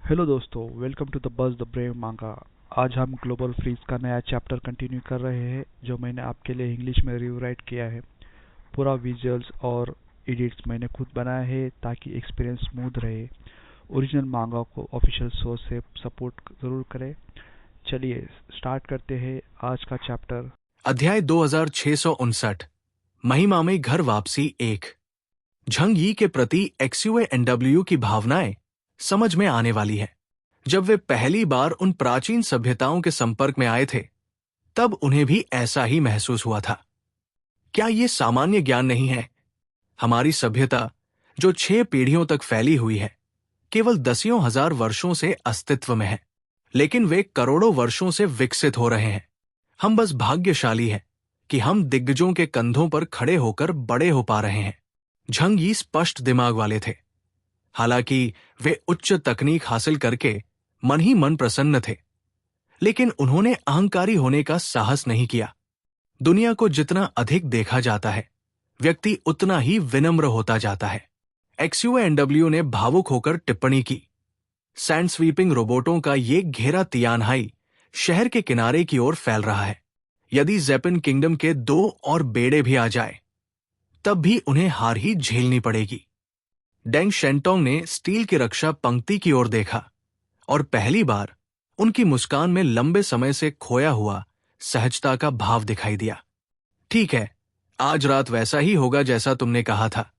Hello दोस्तों, welcome to the buzz the brave manga. आज हम ग्लोबल फ्रीज का नया चैप्टर कंटिन्यू कर रहे हैं जो मैंने आपके लिए इंग्लिश में रिवराइट किया है। पूरा विजुअल्स और एडिट्स मैंने खुद बनाया है ताकि एक्सपीरियंस स्मूथ रहे। ओरिजिनल मांगा को ऑफिशियल सोर्स से सपोर्ट जरूर करें। चलिए स्टार्ट करते हैं आज का चैप्टर। अध्याय 2659 महिमा में घर वापसी 1। झंग यी के प्रति XUANW की भावनाएं समझ में आने वाली है। जब वे पहली बार उन प्राचीन सभ्यताओं के संपर्क में आए थे तब उन्हें भी ऐसा ही महसूस हुआ था। क्या ये सामान्य ज्ञान नहीं है? हमारी सभ्यता जो 6 पीढ़ियों तक फैली हुई है केवल दसियों हजार वर्षों से अस्तित्व में है, लेकिन वे करोड़ों वर्षों से विकसित हो रहे हैं। हम बस भाग्यशाली हैं कि हम दिग्गजों के कंधों पर खड़े होकर बड़े हो पा रहे हैं। झंग यी स्पष्ट दिमाग वाले थे। हालांकि वे उच्च तकनीक हासिल करके मन ही मन प्रसन्न थे, लेकिन उन्होंने अहंकारी होने का साहस नहीं किया। दुनिया को जितना अधिक देखा जाता है व्यक्ति उतना ही विनम्र होता जाता है। XUANW ने भावुक होकर टिप्पणी की, सैंड स्वीपिंग रोबोटों का ये घेरा तियानहाई शहर के किनारे की ओर फैल रहा है। यदि ज़ेपिन किंगडम के 2 और बेड़े भी आ जाए तब भी उन्हें हार ही झेलनी पड़ेगी। डेंग शेंटोंग ने स्टील की रक्षा पंक्ति की ओर देखा और पहली बार उनकी मुस्कान में लंबे समय से खोया हुआ सहजता का भाव दिखाई दिया। ठीक है, आज रात वैसा ही होगा जैसा तुमने कहा था।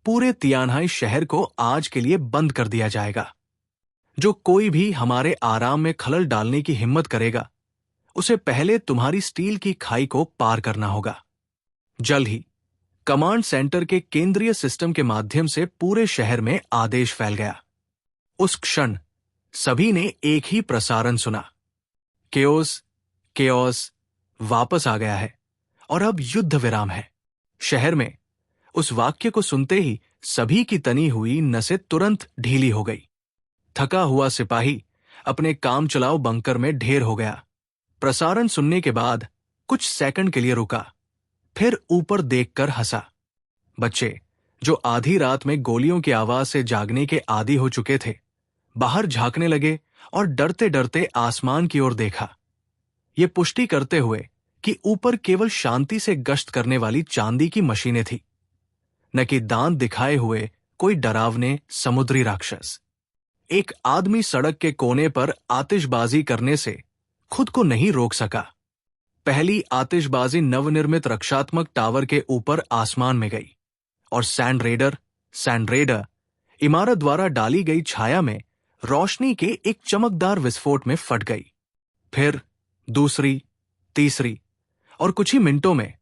पूरे तियानहाई शहर को आज के लिए बंद कर दिया जाएगा। जो कोई भी हमारे आराम में खलल डालने की हिम्मत करेगा उसे पहले तुम्हारी स्टील की खाई को पार करना होगा। जल्द ही कमांड सेंटर के केंद्रीय सिस्टम के माध्यम से पूरे शहर में आदेश फैल गया। उस क्षण सभी ने एक ही प्रसारण सुना, केओस वापस आ गया है और अब युद्ध विराम है। शहर में उस वाक्य को सुनते ही सभी की तनी हुई नसें तुरंत ढीली हो गई। थका हुआ सिपाही अपने काम चलाओ बंकर में ढेर हो गया। प्रसारण सुनने के बाद कुछ सेकंड के लिए रुका, फिर ऊपर देखकर हंसा। बच्चे जो आधी रात में गोलियों की आवाज से जागने के आदी हो चुके थे बाहर झांकने लगे और डरते डरते आसमान की ओर देखा, ये पुष्टि करते हुए कि ऊपर केवल शांति से गश्त करने वाली चांदी की मशीनें थी, न कि दांत दिखाए हुए कोई डरावने समुद्री राक्षस। एक आदमी सड़क के कोने पर आतिशबाजी करने से खुद को नहीं रोक सका। पहली आतिशबाजी नवनिर्मित रक्षात्मक टावर के ऊपर आसमान में गई और सैंड रेडर इमारत द्वारा डाली गई छाया में रोशनी के एक चमकदार विस्फोट में फट गई। फिर दूसरी, तीसरी और कुछ ही मिनटों में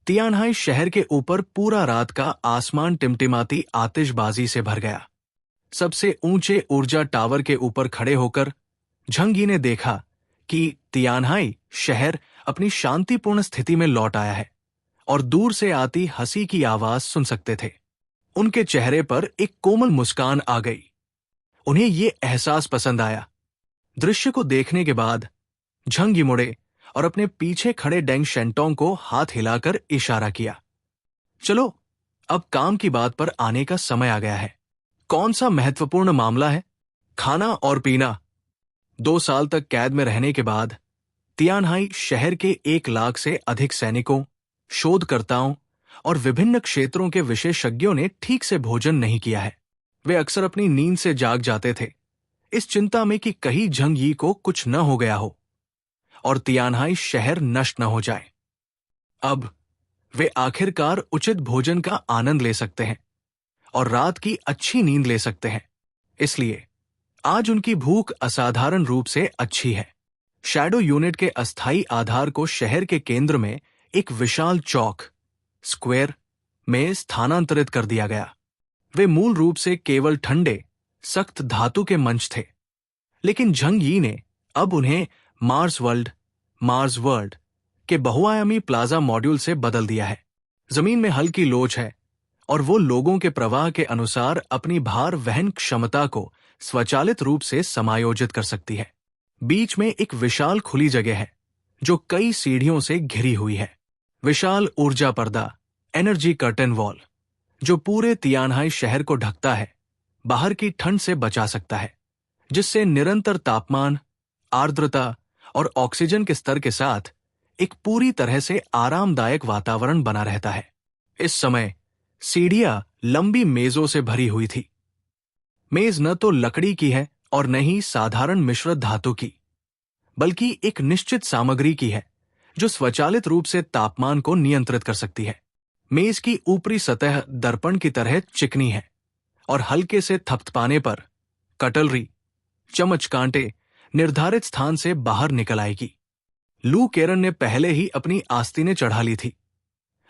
तियानहाई शहर के ऊपर पूरा रात का आसमान टिमटिमाती आतिशबाजी से भर गया। सबसे ऊंचे ऊर्जा टावर के ऊपर खड़े होकर झंग यी ने देखा कि तियानहाई शहर अपनी शांतिपूर्ण स्थिति में लौट आया है और दूर से आती हंसी की आवाज सुन सकते थे। उनके चेहरे पर एक कोमल मुस्कान आ गई। उन्हें ये एहसास पसंद आया। दृश्य को देखने के बाद झंग यी मुड़े और अपने पीछे खड़े डेंग शेंटोंग को हाथ हिलाकर इशारा किया, चलो अब काम की बात पर आने का समय आ गया है। कौन सा महत्वपूर्ण मामला है? खाना और पीना। 2 साल तक कैद में रहने के बाद तियानहाई शहर के 1 लाख से अधिक सैनिकों, शोधकर्ताओं और विभिन्न क्षेत्रों के विशेषज्ञों ने ठीक से भोजन नहीं किया है। वे अक्सर अपनी नींद से जाग जाते थे, इस चिंता में कि कहीं झंग यी को कुछ न हो गया हो और तियानहाई शहर नष्ट न हो जाए। अब वे आखिरकार उचित भोजन का आनंद ले सकते हैं और रात की अच्छी नींद ले सकते हैं। इसलिए आज उनकी भूख असाधारण रूप से अच्छी है। शैडो यूनिट के अस्थायी आधार को शहर के केंद्र में एक विशाल चौक, स्क्वायर में स्थानांतरित कर दिया गया। वे मूल रूप से केवल ठंडे, सख्त धातु के मंच थे, लेकिन झंग यी ने अब उन्हें मार्स वर्ल्ड के बहुआयामी प्लाजा मॉड्यूल से बदल दिया है। जमीन में हल्की लोच है और वो लोगों के प्रवाह के अनुसार अपनी भार वहन क्षमता को स्वचालित रूप से समायोजित कर सकती है। बीच में एक विशाल खुली जगह है जो कई सीढ़ियों से घिरी हुई है। विशाल ऊर्जा पर्दा, एनर्जी कर्टन वॉल, जो पूरे तियानहाई शहर को ढकता है, बाहर की ठंड से बचा सकता है, जिससे निरंतर तापमान, आर्द्रता और ऑक्सीजन के स्तर के साथ एक पूरी तरह से आरामदायक वातावरण बना रहता है। इस समय सीढ़ियां लंबी मेजों से भरी हुई थी। मेज न तो लकड़ी की है और न ही साधारण मिश्रित धातु की, बल्कि एक निश्चित सामग्री की है जो स्वचालित रूप से तापमान को नियंत्रित कर सकती है। मेज की ऊपरी सतह दर्पण की तरह चिकनी है और हल्के से थपथपाने पर कटलरी, चम्मच कांटे निर्धारित स्थान से बाहर निकल आएगी। लू केरन ने पहले ही अपनी आस्तीनें चढ़ा ली थी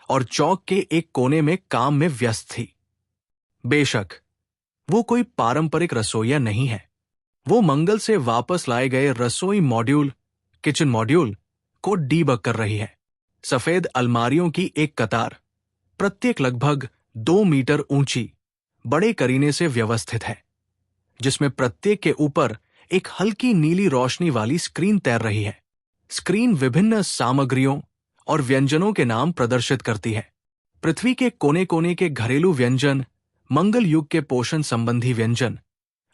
और चौक के एक कोने में काम में व्यस्त थी। बेशक वो कोई पारंपरिक रसोइया नहीं है। वो मंगल से वापस लाए गए रसोई मॉड्यूल, किचन मॉड्यूल को डीबग कर रही है। सफेद अलमारियों की एक कतार, प्रत्येक लगभग 2 मीटर ऊंची, बड़े करीने से व्यवस्थित है, जिसमें प्रत्येक के ऊपर एक हल्की नीली रोशनी वाली स्क्रीन तैर रही है। स्क्रीन विभिन्न सामग्रियों और व्यंजनों के नाम प्रदर्शित करती है। पृथ्वी के कोने कोने के घरेलू व्यंजन, मंगल युग के पोषण संबंधी व्यंजन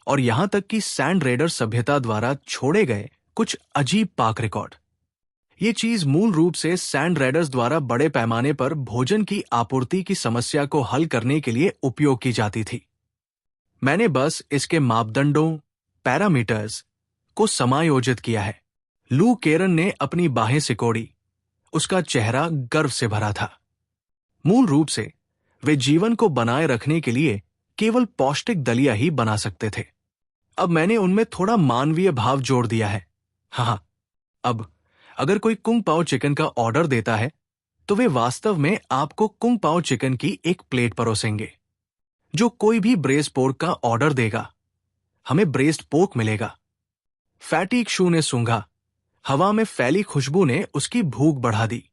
और यहां तक कि सैंड रेडर सभ्यता द्वारा छोड़े गए कुछ अजीब पाक रिकॉर्ड। ये चीज मूल रूप से सैंड रेडर्स द्वारा बड़े पैमाने पर भोजन की आपूर्ति की समस्या को हल करने के लिए उपयोग की जाती थी। मैंने बस इसके मापदंडों, पैरामीटर्स को समायोजित किया है। लू केरन ने अपनी बाहें सिकोड़ी। उसका चेहरा गर्व से भरा था। मूल रूप से वे जीवन को बनाए रखने के लिए केवल पौष्टिक दलिया ही बना सकते थे। अब मैंने उनमें थोड़ा मानवीय भाव जोड़ दिया है। हाँ, अब अगर कोई कुंग पाओ चिकन का ऑर्डर देता है तो वे वास्तव में आपको कुंग पाओ चिकन की एक प्लेट परोसेंगे। जो कोई भी ब्रेस्ड पोर्क का ऑर्डर देगा, हमें ब्रेस्ड पोर्क मिलेगा। फैटी शू ने सूंघा। हवा में फैली खुशबू ने उसकी भूख बढ़ा दी।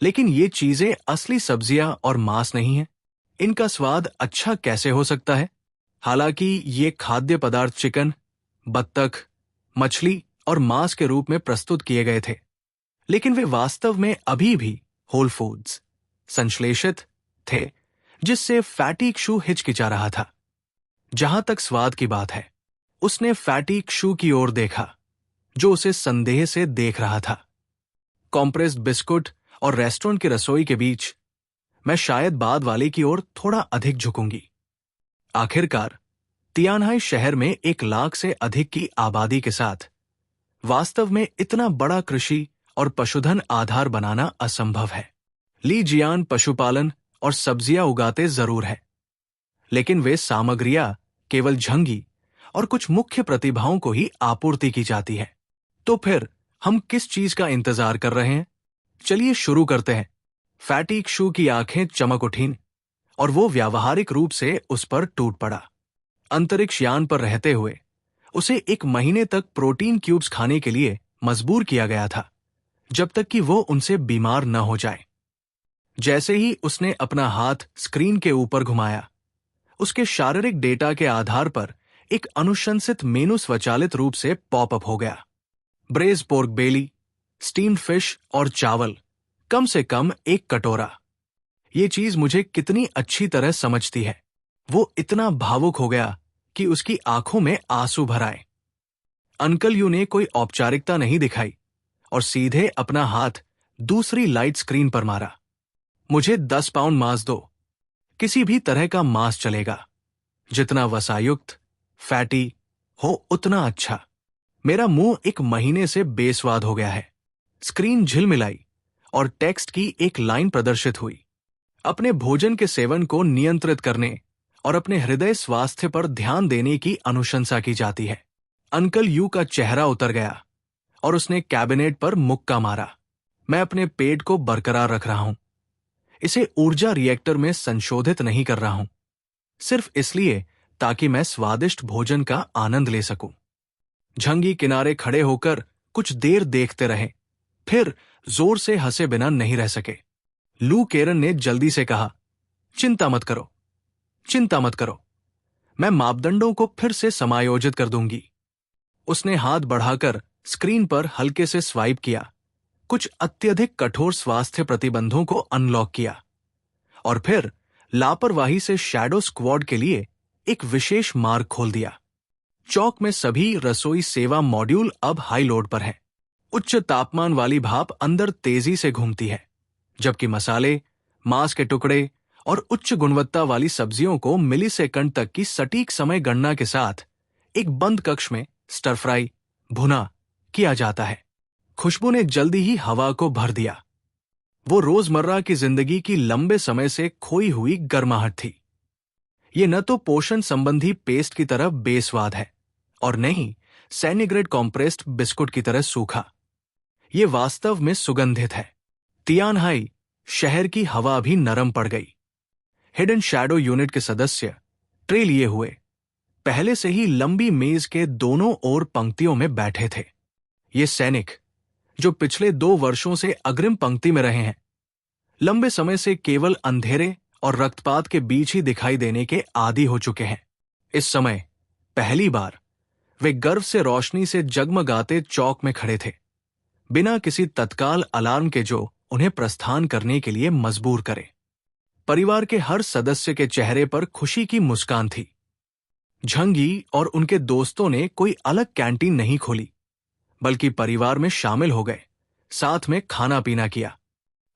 लेकिन ये चीजें असली सब्जियां और मांस नहीं हैं। इनका स्वाद अच्छा कैसे हो सकता है? हालांकि ये खाद्य पदार्थ चिकन, बत्तख, मछली और मांस के रूप में प्रस्तुत किए गए थे, लेकिन वे वास्तव में अभी भी होल फूड्स, संश्लेषित थे, जिससे फैटी शू हिचकिचा रहा था। जहां तक स्वाद की बात है, उसने फैटी शू की ओर देखा, जो उसे संदेह से देख रहा था। कॉम्प्रेस्ड बिस्कुट और रेस्टोरेंट की रसोई के बीच मैं शायद बाद वाले की ओर थोड़ा अधिक झुकूंगी। आखिरकार तियानहाई शहर में 1 लाख से अधिक की आबादी के साथ वास्तव में इतना बड़ा कृषि और पशुधन आधार बनाना असंभव है। ली जियान पशुपालन और सब्जियां उगाते जरूर है, लेकिन वे सामग्रियां केवल झंगी और कुछ मुख्य प्रतिभाओं को ही आपूर्ति की जाती है। तो फिर हम किस चीज का इंतजार कर रहे हैं? चलिए शुरू करते हैं। फैटी शू की आंखें चमक उठीं और वो व्यावहारिक रूप से उस पर टूट पड़ा। अंतरिक्ष यान पर रहते हुए उसे 1 महीने तक प्रोटीन क्यूब्स खाने के लिए मजबूर किया गया था, जब तक कि वो उनसे बीमार न हो जाए। जैसे ही उसने अपना हाथ स्क्रीन के ऊपर घुमाया, उसके शारीरिक डेटा के आधार पर एक अनुशंसित मेनू स्वचालित रूप से पॉपअप हो गया। ब्रेज पोर्क बेली, स्टीम्ड फिश और चावल, कम से कम 1 कटोरा। ये चीज मुझे कितनी अच्छी तरह समझती है। वो इतना भावुक हो गया कि उसकी आंखों में आंसू भर आए। अंकल यू ने कोई औपचारिकता नहीं दिखाई और सीधे अपना हाथ दूसरी लाइट स्क्रीन पर मारा। मुझे 10 पाउंड मांस दो। किसी भी तरह का मांस चलेगा, जितना वसायुक्त, फैटी हो उतना अच्छा। मेरा मुंह 1 महीने से बेस्वाद हो गया है। स्क्रीन झिलमिलाई और टेक्स्ट की एक लाइन प्रदर्शित हुई। अपने भोजन के सेवन को नियंत्रित करने और अपने हृदय स्वास्थ्य पर ध्यान देने की अनुशंसा की जाती है। अंकल यू का चेहरा उतर गया और उसने कैबिनेट पर मुक्का मारा। मैं अपने पेट को बरकरार रख रहा हूं। इसे ऊर्जा रिएक्टर में संशोधित नहीं कर रहा हूं, सिर्फ इसलिए ताकि मैं स्वादिष्ट भोजन का आनंद ले सकूं। झंगी किनारे खड़े होकर कुछ देर देखते रहे, फिर जोर से हंसे बिना नहीं रह सके। लू केरन ने जल्दी से कहा, चिंता मत करो, चिंता मत करो, मैं मापदंडों को फिर से समायोजित कर दूंगी। उसने हाथ बढ़ाकर स्क्रीन पर हल्के से स्वाइप किया, कुछ अत्यधिक कठोर स्वास्थ्य प्रतिबंधों को अनलॉक किया और फिर लापरवाही से शैडो स्क्वाड के लिए एक विशेष मार्ग खोल दिया। चौक में सभी रसोई सेवा मॉड्यूल अब हाई लोड पर हैं। उच्च तापमान वाली भाप अंदर तेजी से घूमती है, जबकि मसाले, मांस के टुकड़े और उच्च गुणवत्ता वाली सब्जियों को मिलीसेकंड तक की सटीक समय गणना के साथ एक बंद कक्ष में स्टर फ्राई, भुना किया जाता है। खुशबू ने जल्दी ही हवा को भर दिया। वो रोजमर्रा की जिंदगी की लंबे समय से खोई हुई गर्माहट थी। ये न तो पोषण संबंधी पेस्ट की तरह बेस्वाद है और न ही सैन्य ग्रेड कॉम्प्रेस्ड बिस्कुट की तरह सूखा। ये वास्तव में सुगंधित है। तियानहाई शहर की हवा भी नरम पड़ गई। हिडन शैडो यूनिट के सदस्य ट्रे लिए हुए पहले से ही लंबी मेज के दोनों ओर पंक्तियों में बैठे थे। ये सैनिक जो पिछले 2 वर्षों से अग्रिम पंक्ति में रहे हैं, लंबे समय से केवल अंधेरे और रक्तपात के बीच ही दिखाई देने के आदी हो चुके हैं। इस समय पहली बार वे गर्व से रोशनी से जगमगाते चौक में खड़े थे, बिना किसी तत्काल अलार्म के जो उन्हें प्रस्थान करने के लिए मजबूर करे। परिवार के हर सदस्य के चेहरे पर खुशी की मुस्कान थी। झंगी और उनके दोस्तों ने कोई अलग कैंटीन नहीं खोली, बल्कि परिवार में शामिल हो गए, साथ में खाना पीना किया।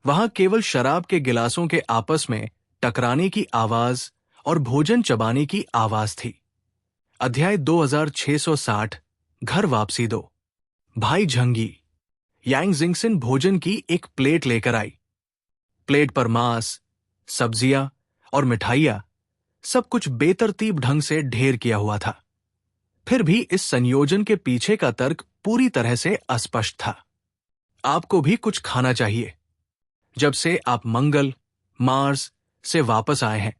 वहां केवल शराब के गिलासों के आपस में टकराने की आवाज और भोजन चबाने की आवाज थी। अध्याय 2660 घर वापसी 2। भाई झंगी यांग जिंगसिन भोजन की एक प्लेट लेकर आई। प्लेट पर मांस, सब्जियां और मिठाइयां, सब कुछ बेतरतीब ढंग से ढेर किया हुआ था। फिर भी इस संयोजन के पीछे का तर्क पूरी तरह से अस्पष्ट था। आपको भी कुछ खाना चाहिए। जब से आप मंगल, मार्स से वापस आए हैं,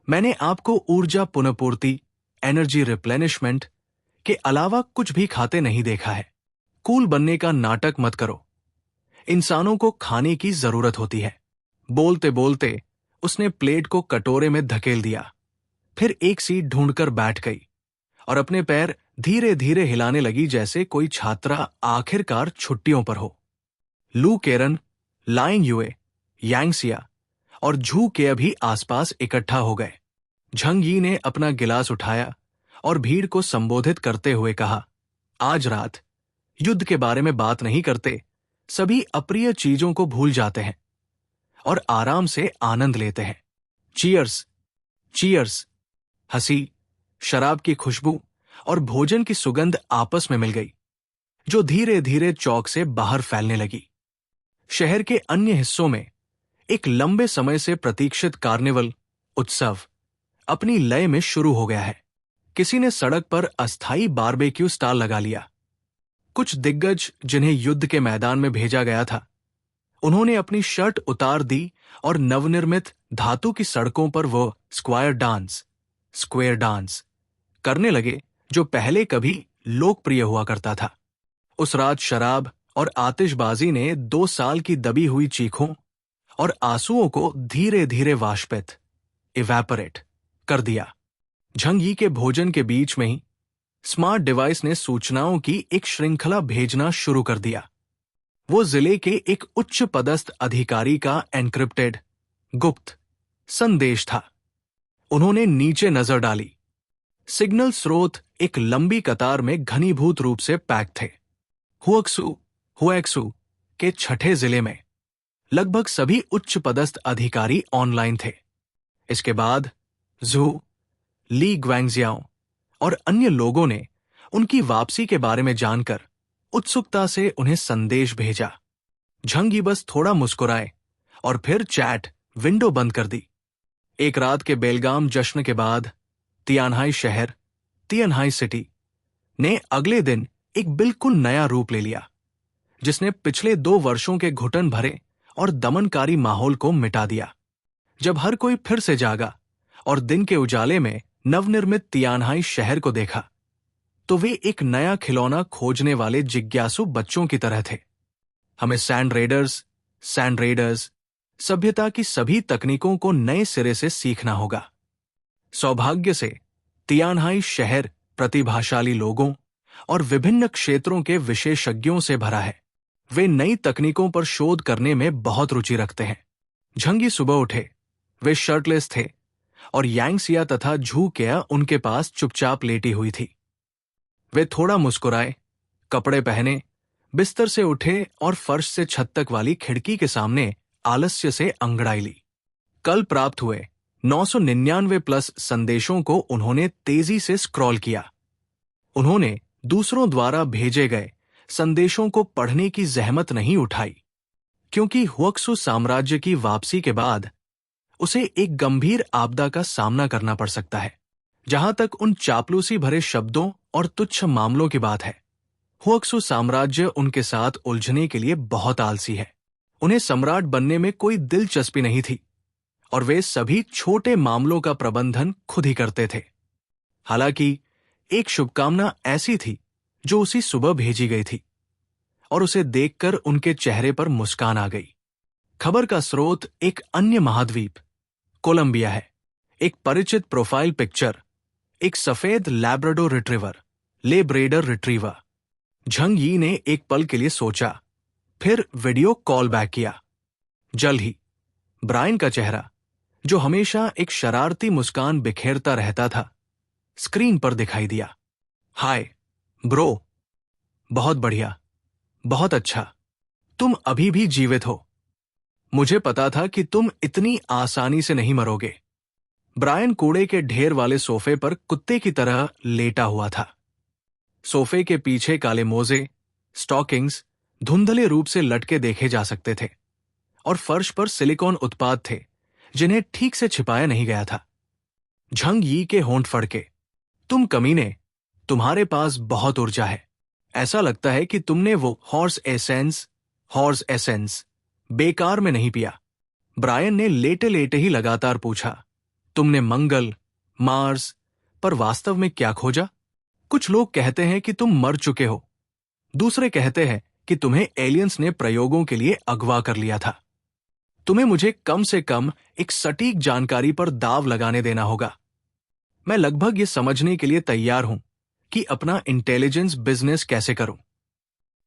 मैंने आपको ऊर्जा पुनर्पूर्ति, एनर्जी रिप्लेनिशमेंट के अलावा कुछ भी खाते नहीं देखा है। कूल बनने का नाटक मत करो। इंसानों को खाने की जरूरत होती है। बोलते बोलते उसने प्लेट को कटोरे में धकेल दिया, फिर एक सीट ढूंढकर बैठ गई और अपने पैर धीरे धीरे हिलाने लगी जैसे कोई छात्रा आखिरकार छुट्टियों पर हो। लू केरन, लाइंग युए, यांगसिया और झू के अभी आसपास इकट्ठा हो गए। झंगी ने अपना गिलास उठाया और भीड़ को संबोधित करते हुए कहा, आज रात युद्ध के बारे में बात नहीं करते, सभी अप्रिय चीजों को भूल जाते हैं और आराम से आनंद लेते हैं। Cheers, cheers. हंसी, शराब की खुशबू और भोजन की सुगंध आपस में मिल गई, जो धीरे धीरे चौक से बाहर फैलने लगी। शहर के अन्य हिस्सों में एक लंबे समय से प्रतीक्षित कार्निवल उत्सव अपनी लय में शुरू हो गया है। किसी ने सड़क पर अस्थायी बारबेक्यू स्टॉल लगा लिया। कुछ दिग्गज जिन्हें युद्ध के मैदान में भेजा गया था, उन्होंने अपनी शर्ट उतार दी और नवनिर्मित धातु की सड़कों पर वो स्क्वेयर डांस करने लगे जो पहले कभी लोकप्रिय हुआ करता था। उस रात शराब और आतिशबाजी ने 2 साल की दबी हुई चीखों और आंसुओं को धीरे धीरे वाष्पित इवेपोरेट कर दिया। झंगी के भोजन के बीच में ही स्मार्ट डिवाइस ने सूचनाओं की एक श्रृंखला भेजना शुरू कर दिया। वो जिले के एक उच्च पदस्थ अधिकारी का एन्क्रिप्टेड गुप्त संदेश था। उन्होंने नीचे नजर डाली। सिग्नल स्रोत एक लंबी कतार में घनीभूत रूप से पैक थे। हुएक्सू के 6ठे जिले में लगभग सभी उच्च पदस्थ अधिकारी ऑनलाइन थे। इसके बाद जू, ली ग्वैंगजियाओ और अन्य लोगों ने उनकी वापसी के बारे में जानकर उत्सुकता से उन्हें संदेश भेजा। झंगी बस थोड़ा मुस्कुराए और फिर चैट विंडो बंद कर दी। एक रात के बेलगाम जश्न के बाद तियानहाई सिटी ने अगले दिन एक बिल्कुल नया रूप ले लिया, जिसने पिछले 2 वर्षों के घुटन भरे और दमनकारी माहौल को मिटा दिया। जब हर कोई फिर से जागा और दिन के उजाले में नवनिर्मित तियानहाई शहर को देखा, तो वे एक नया खिलौना खोजने वाले जिज्ञासु बच्चों की तरह थे। हमें सैंड रेडर्स, सभ्यता की सभी तकनीकों को नए सिरे से सीखना होगा। सौभाग्य से तियानहाई शहर प्रतिभाशाली लोगों और विभिन्न क्षेत्रों के विशेषज्ञों से भरा है। वे नई तकनीकों पर शोध करने में बहुत रुचि रखते हैं। झंगी सुबह उठे, वे शर्टलेस थे और यांगसिया तथा झू केया उनके पास चुपचाप लेटी हुई थी। वे थोड़ा मुस्कुराए, कपड़े पहने, बिस्तर से उठे और फर्श से छत तक वाली खिड़की के सामने आलस्य से अंगड़ाई ली। कल प्राप्त हुए 999 प्लस संदेशों को उन्होंने तेजी से स्क्रॉल किया। उन्होंने दूसरों द्वारा भेजे गए संदेशों को पढ़ने की जहमत नहीं उठाई, क्योंकि हुक्सु साम्राज्य की वापसी के बाद उसे एक गंभीर आपदा का सामना करना पड़ सकता है। जहां तक उन चापलूसी भरे शब्दों और तुच्छ मामलों की बात है, हुक्सु साम्राज्य उनके साथ उलझने के लिए बहुत आलसी है। उन्हें सम्राट बनने में कोई दिलचस्पी नहीं थी और वे सभी छोटे मामलों का प्रबंधन खुद ही करते थे। हालांकि एक शुभकामना ऐसी थी जो उसी सुबह भेजी गई थी और उसे देखकर उनके चेहरे पर मुस्कान आ गई। खबर का स्रोत एक अन्य महाद्वीप कोलंबिया है। एक परिचित प्रोफाइल पिक्चर, एक सफेद लैब्राडोर रिट्रीवर, लेब्रेडर रिट्रीवर। झंग यी ने एक पल के लिए सोचा, फिर वीडियो कॉल बैक किया। जल्द ही ब्रायन का चेहरा, जो हमेशा एक शरारती मुस्कान बिखेरता रहता था, स्क्रीन पर दिखाई दिया। हाय ब्रो, बहुत बढ़िया, बहुत अच्छा, तुम अभी भी जीवित हो। मुझे पता था कि तुम इतनी आसानी से नहीं मरोगे। ब्रायन कूड़े के ढेर वाले सोफे पर कुत्ते की तरह लेटा हुआ था। सोफे के पीछे काले मोजे, स्टॉकिंग्स धुंधले रूप से लटके देखे जा सकते थे और फर्श पर सिलिकॉन उत्पाद थे जिन्हें ठीक से छिपाया नहीं गया था। झंग यी के होंठ फड़के। तुम कमीने, तुम्हारे पास बहुत ऊर्जा है। ऐसा लगता है कि तुमने वो हॉर्स एसेंस बेकार में नहीं पिया। ब्रायन ने लेटे लेटे ही लगातार पूछा, तुमने मंगल, मार्स पर वास्तव में क्या खोजा? कुछ लोग कहते हैं कि तुम मर चुके हो, दूसरे कहते हैं कि तुम्हें एलियंस ने प्रयोगों के लिए अगवा कर लिया था। तुम्हें मुझे कम से कम एक सटीक जानकारी पर दाव लगाने देना होगा। मैं लगभग ये समझने के लिए तैयार हूं कि अपना इंटेलिजेंस बिजनेस कैसे करूं।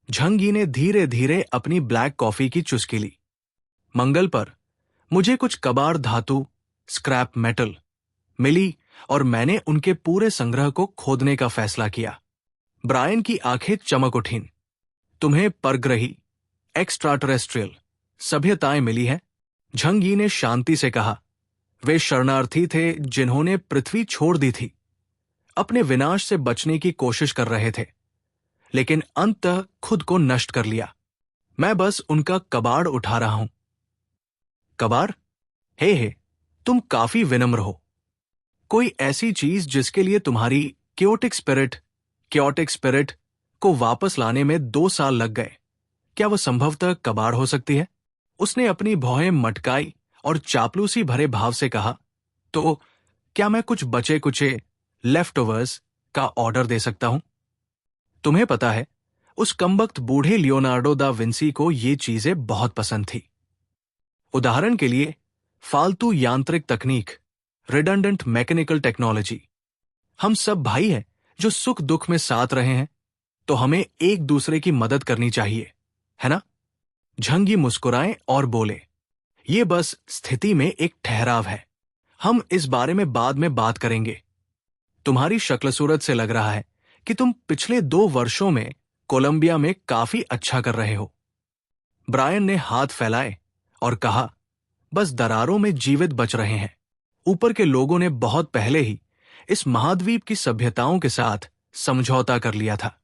झंग यी ने धीरे धीरे अपनी ब्लैक कॉफी की चुस्की ली। मंगल पर मुझे कुछ कबाड़ धातु, स्क्रैप मेटल मिली और मैंने उनके पूरे संग्रह को खोदने का फैसला किया। ब्रायन की आंखें चमक उठीं। तुम्हें परग्रही, एक्स्ट्राटेरेस्ट्रियल सभ्यताएं मिली हैं? झंग यी ने शांति से कहा। वे शरणार्थी थे जिन्होंने पृथ्वी छोड़ दी थी, अपने विनाश से बचने की कोशिश कर रहे थे, लेकिन अंततः खुद को नष्ट कर लिया। मैं बस उनका कबाड़ उठा रहा हूं। कबाड़? हे, तुम काफी विनम्र हो। कोई ऐसी चीज जिसके लिए तुम्हारी क्योटिक स्पिरिट को वापस लाने में 2 साल लग गए, क्या वह संभवतः कबाड़ हो सकती है? उसने अपनी भौहें मटकाई और चापलूसी भरे भाव से कहा, तो क्या मैं कुछ बचे कुचे लेफ्टओवर्स का ऑर्डर दे सकता हूं? तुम्हें पता है, उस कमबख्त बूढ़े लियोनार्डो दा विंसी को ये चीजें बहुत पसंद थी। उदाहरण के लिए, फालतू यांत्रिक तकनीक, रिडंडेंट मैकेनिकल टेक्नोलॉजी। हम सब भाई हैं जो सुख दुख में साथ रहे हैं, तो हमें एक दूसरे की मदद करनी चाहिए, है ना? झंग यी मुस्कुराए और बोले, ये बस स्थिति में एक ठहराव है। हम इस बारे में बाद में बात करेंगे। तुम्हारी शक्ल सूरत से लग रहा है कि तुम पिछले 2 वर्षों में कोलंबिया में काफी अच्छा कर रहे हो। ब्रायन ने हाथ फैलाए और कहा, बस दरारों में जीवित बच रहे हैं। ऊपर के लोगों ने बहुत पहले ही इस महाद्वीप की सभ्यताओं के साथ समझौता कर लिया था,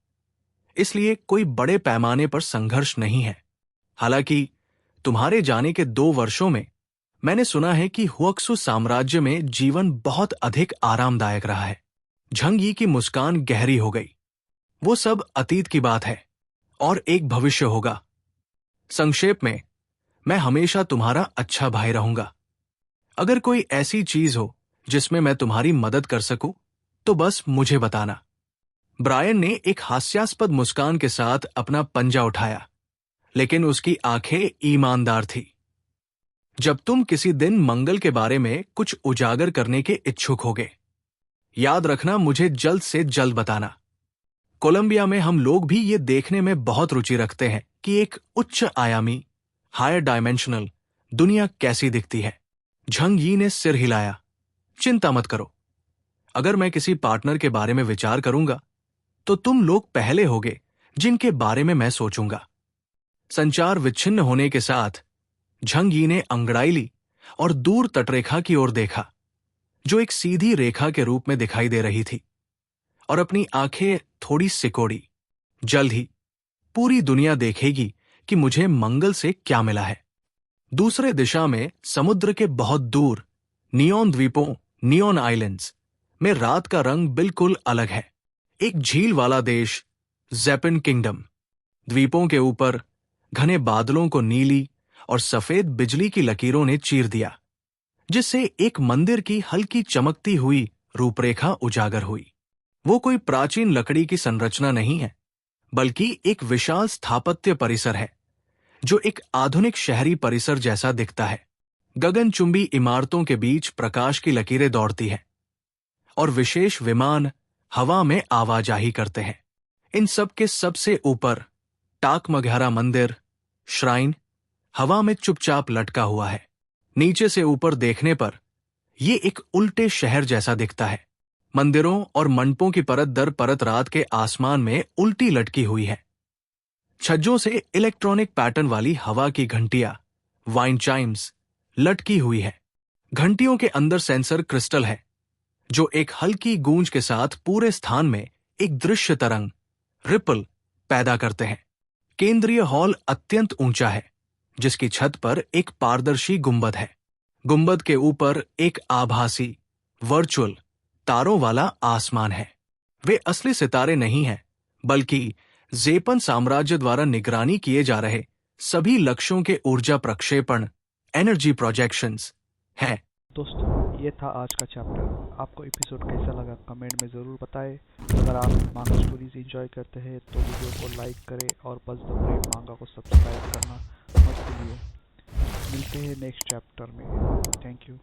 इसलिए कोई बड़े पैमाने पर संघर्ष नहीं है। हालांकि तुम्हारे जाने के 2 वर्षों में मैंने सुना है कि हुक्सु साम्राज्य में जीवन बहुत अधिक आरामदायक रहा है। झंग यी की मुस्कान गहरी हो गई। वो सब अतीत की बात है और एक भविष्य होगा। संक्षेप में, मैं हमेशा तुम्हारा अच्छा भाई रहूंगा। अगर कोई ऐसी चीज हो जिसमें मैं तुम्हारी मदद कर सकूं, तो बस मुझे बताना। ब्रायन ने एक हास्यास्पद मुस्कान के साथ अपना पंजा उठाया, लेकिन उसकी आंखें ईमानदार थी। जब तुम किसी दिन मंगल के बारे में कुछ उजागर करने के इच्छुक होगे, याद रखना, मुझे जल्द से जल्द बताना। कोलंबिया में हम लोग भी ये देखने में बहुत रुचि रखते हैं कि एक उच्च आयामी, हायर डायमेंशनल दुनिया कैसी दिखती है। झंग यी ने सिर हिलाया। चिंता मत करो। अगर मैं किसी पार्टनर के बारे में विचार करूंगा, तो तुम लोग पहले होगे जिनके बारे में मैं सोचूंगा। संचार विच्छिन्न होने के साथ झंग यी ने अंगड़ाई ली और दूर तटरेखा की ओर देखा, जो एक सीधी रेखा के रूप में दिखाई दे रही थी, और अपनी आंखें थोड़ी सिकोड़ी। जल्द ही पूरी दुनिया देखेगी कि मुझे मंगल से क्या मिला है। दूसरे दिशा में समुद्र के बहुत दूर नियॉन द्वीपों, नियॉन आइलैंड्स में रात का रंग बिल्कुल अलग है। एक झील वाला देश, ज़ेपिन किंगडम। द्वीपों के ऊपर घने बादलों को नीली और सफेद बिजली की लकीरों ने चीर दिया, जिससे एक मंदिर की हल्की चमकती हुई रूपरेखा उजागर हुई। वो कोई प्राचीन लकड़ी की संरचना नहीं है, बल्कि एक विशाल स्थापत्य परिसर है, जो एक आधुनिक शहरी परिसर जैसा दिखता है। गगनचुंबी इमारतों के बीच प्रकाश की लकीरें दौड़ती हैं, और विशेष विमान हवा में आवाजाही करते हैं। इन सब के सबसे ऊपर टाकमघारा मंदिर, श्राइन, हवा में चुपचाप लटका हुआ है। नीचे से ऊपर देखने पर यह एक उल्टे शहर जैसा दिखता है। मंदिरों और मंडपों की परत दर परत रात के आसमान में उल्टी लटकी हुई है। छज्जों से इलेक्ट्रॉनिक पैटर्न वाली हवा की घंटियां, वाइन चाइम्स, लटकी हुई है। घंटियों के अंदर सेंसर क्रिस्टल है, जो एक हल्की गूंज के साथ पूरे स्थान में एक दृश्य तरंग, रिपल, पैदा करते हैं। केंद्रीय हॉल अत्यंत ऊंचा है, जिसकी छत पर एक पारदर्शी गुंबद है। गुंबद के ऊपर एक आभासी, वर्चुअल तारों वाला आसमान है। वे असली सितारे नहीं हैं, बल्कि ज़ेपन साम्राज्य द्वारा निगरानी किए जा रहे सभी लक्ष्यों के ऊर्जा प्रक्षेपण, एनर्जी प्रोजेक्शंस हैं। दोस्तों, ये था आज का चैप्टर। आपको एपिसोड कैसा लगा कमेंट में ज़रूर बताएं। अगर आप मांगा स्टोरीज एंजॉय करते हैं तो वीडियो को लाइक करें और बज़ द ब्रेव मांगा को सब्सक्राइब करना मत भूलिए। मिलते हैं नेक्स्ट चैप्टर में। Thank you.